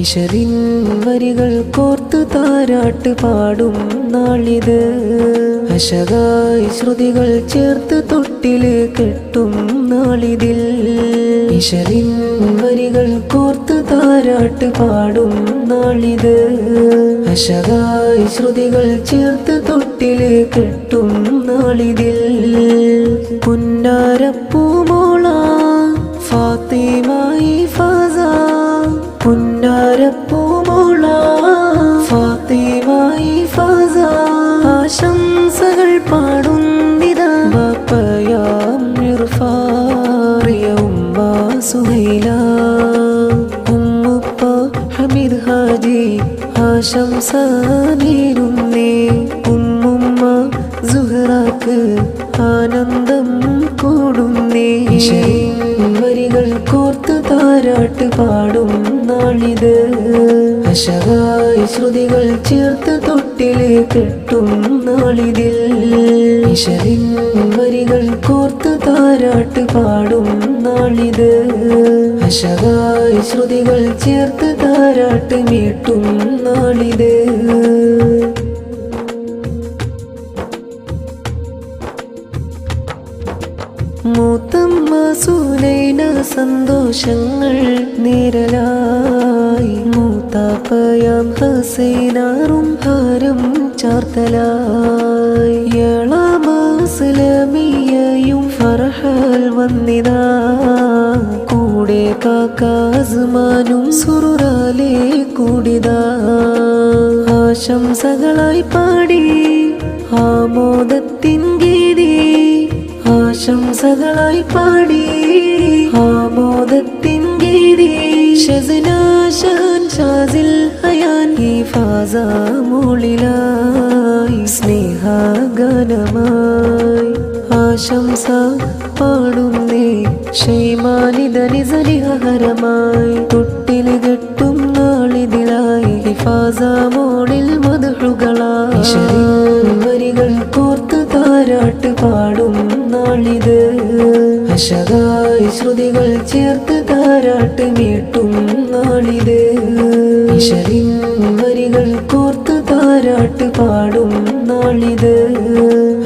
ഇശറിൻ വരികൾ കോർത്ത് താരാട്ട് പാടും നാളിത്. അശകായി ശ്രുതികൾ ചേർത്ത് തൊട്ടില് കെട്ടും നാളിതിൽ. ഇശറിൻ വരികൾ കോർത്ത് താരാട്ട് പാടും നാളിത്. അശകായി ശ്രുതികൾ ചേർത്ത് തൊട്ടില് കെട്ടും നാളിതിൽ. പുന്നാരപ്പൂമോള ഫാത്തിമായി ഫാസ, പുന്നാരപ്പൂമോള ഫാത്തിമായി ഫാസ. ആശംസകൾ പാടുന്നിതാ ബാപ്പയാം ഇർഫാറിയ ഉമ്മ സുഹൈല, ഉമ്മുപ്പ ഹമീദ് ഹാജി ആശംസ നേരുന്നേ. ഉമ്മുമ്മ സുഹ്റാക്ക് ആനന്ദം കൂടുന്നേ. വരികൾ കോർത്ത് താരാട്ട് പാടും നാളിത്. അശകായി ശ്രുതികൾ ചേർത്ത് തൊട്ടില് കെട്ടും നാളിതിൽ. ഇശറിൻ വരികൾ കോർത്ത് താരാട്ട് പാടും നാളിത്. അശകായി ശ്രുതികൾ ചേർത്ത് താരാട്ട് മീട്ടും നാളിത്. മൂത്തമ്മ സുനൈന സന്തോഷങ്ങൾ നേരലായി. മൂത്താപ്പയാം ഹസൈനാറും ഹാരം ചാർത്തലായി. ഏളാമാസ്ലമിയയും ഫർഹൽ വന്നിതാ. കൂടെ കാക്കാസ്മാനും സുറുറാലേ കൂടിതാ. ആശംസകളായി പാടി ആമോദത്തിൻ ഗീതി. ആശംസകളായി പാടി ആമോദത്തിൻ ഗീതി. ഷസ്ന ഷാൻ ഷാസിൽ ഹയാൻ ഈ ഫാസ മോളിലായി. സ്നേഹഗാനമായി ആശംസ പാടുന്നേ. ഷൈമാനിതനി സലിഹരമായി തൊട്ടില് കെട്ടും നാളിതിലായി. ഫാസ മോളിൽ മധുകളായി. വരികൾ കോർത്ത് താരാട്ട് പാടും നാളിത്. അശകായി ശ്രുതികൾ ചേർത്ത് താരാട്ട് മീട്ടും നാളിത്. ഇശറിൻ വരികൾ കോർത്ത് താരാട്ട് പാടും നാളിത്.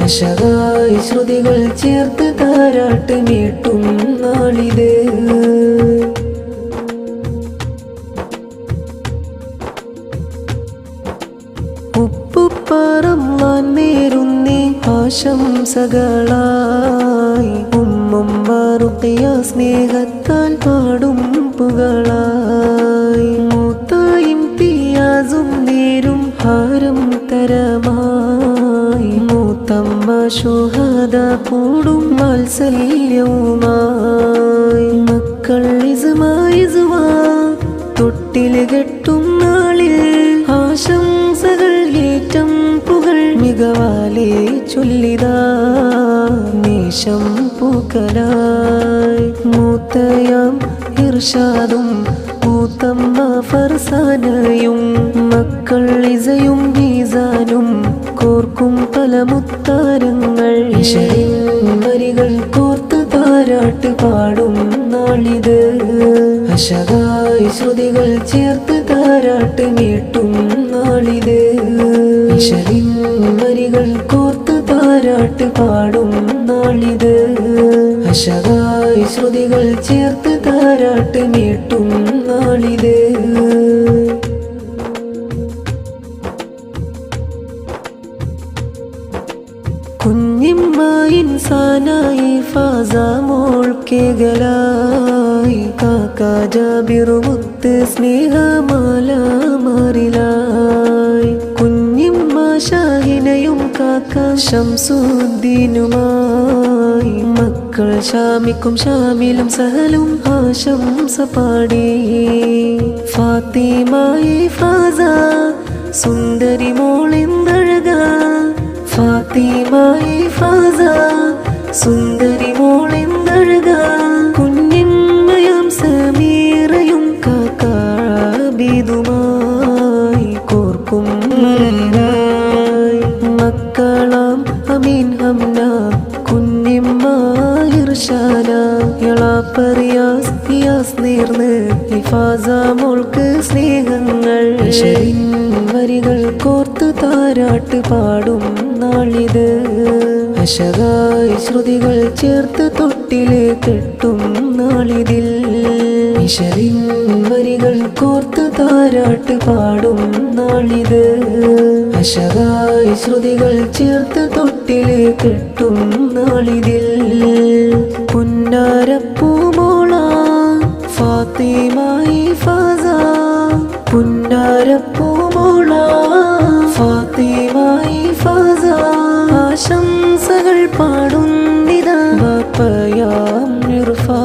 അശകായി ശ്രുതികൾ ചേർത്ത് താരാട്ട് മീട്ടും നാളിത്. ഉപ്പുപ്പാറമ്മാൻ നേരുന്നേ ആശംസകളായി. ഉമ്മുമ്മ റുഖിയ സ്നേഹത്താൽ പാടും പുകളായി. മൂത്തായും തിയാസും നേരും ഹാരം തരമായി. മൂത്തമ്മ ശുഹദ കൂടും വാത്സല്യവുമായി. മക്കൾ ഇസുമാ തൊട്ടില് കെട്ടും നാളിൽ. ആശംസകൾ ഏറ്റം പുകൾ മികവാലേ ചൊല്ലിതാ. നേശം പൂക്കലായി മൂത്തയാം ഇർഷാദും മൂത്തമ്മ ഫർസാനയും. മക്കൾ ഇസയും മീസാനും കോർക്കും പല മുത്താരങ്ങൾ. വരികൾ കോർത്ത് താരാട്ട് പാടും നാളിത്. അശകായി ശ്രുതികൾ ചേർത്ത് താരാട്ട് മീട്ടും നാളിത്. ഇശറിൻ വരികൾ കോർത്ത് താരാട്ട് പാടും നാളിത്. അശകായി ശ്രുതികൾ ചേർത്ത് താരാട്ട് മീട്ടും നാളിത്. കുഞ്ഞിമ്മ ഇൻസാനായി ഫാസ മോൾക്കേകലായി. കാക്കാ ജാബിറു മുത്ത് സ്നേഹമാല മാറിലായി. കുഞ്ഞിമ്മ ഷാഹിനയും കാക്ക ശംസുദ്ദീനുമായി. മക്കൾ ഷാമിക്കും ഷാമിലും സഹലും ആശംസ പാടി. ഫാത്തിമായി ഫാസ സുന്ദരി മോളെന്തഴക. ഫാത്തിമായി ഫാസ സുന്ദരി മോളെന്തഴക. കുഞ്ഞിമ്മയാം സമീറയും കാക്കാബീതുമായി കോർക്കും മക്കളാം അമീൻ ഹംന കുഞ്ഞിമ്മായി ഷാന എളാപ്പറിയാസ് ഹിയാസ് നേർന്ന് ഹിഫാസ മോൾക്ക് സ്നേഹങ്ങൾ വരികൾ കോർത്ത് താരാട്ട് പാടും നാളിത് അശകായി ശ്രുതികൾ ചേർത്ത് തൊട്ടിലെ കെട്ടും നാളിതിൽ ഇശലിൻ വരികൾ കോർത്ത് താരാട്ട് പാടും നാളിത് അശകായി ശ്രുതികൾ ചേർത്ത് തൊട്ടിലെ കെട്ടും നാളിതിൽ പുന്നാരപ്പൂമോള ഫാത്തിമായി ഫാസ പുന്നാരപ്പൂമോള ഫാത്തിമായി ഫാസ ആശംസകൾ പാടുന്നിതാ ബാപ്പയാം ഇർഫാ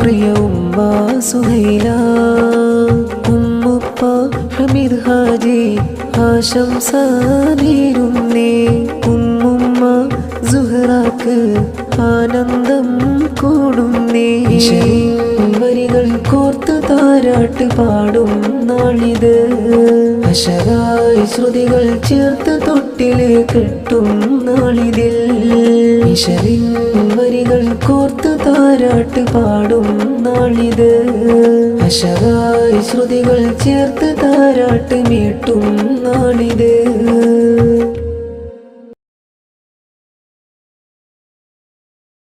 പ്രിയ ഉമ്മ സുഹൈല ഉമ്മുപ്പ ഹമീദ് ഹാജി ആശംസ നേരുന്നേ ഉമ്മുമ്മ സുഹറാക്ക് ആനന്ദം കൂടുന്നേ വരികൾ കോർത്ത് താരാട്ട് പാടും നാളിത് അശകായി ശ്രുതികൾ ചേർത്ത് തൊട്ടിലെ കെട്ടും നാളിതിൽ ഇശലിൻ വരികൾ കോർത്ത് താരാട്ട് പാടും നാളിത് അശകായി ശ്രുതികൾ ചേർത്ത് താരാട്ട് മീട്ടും നാളിത്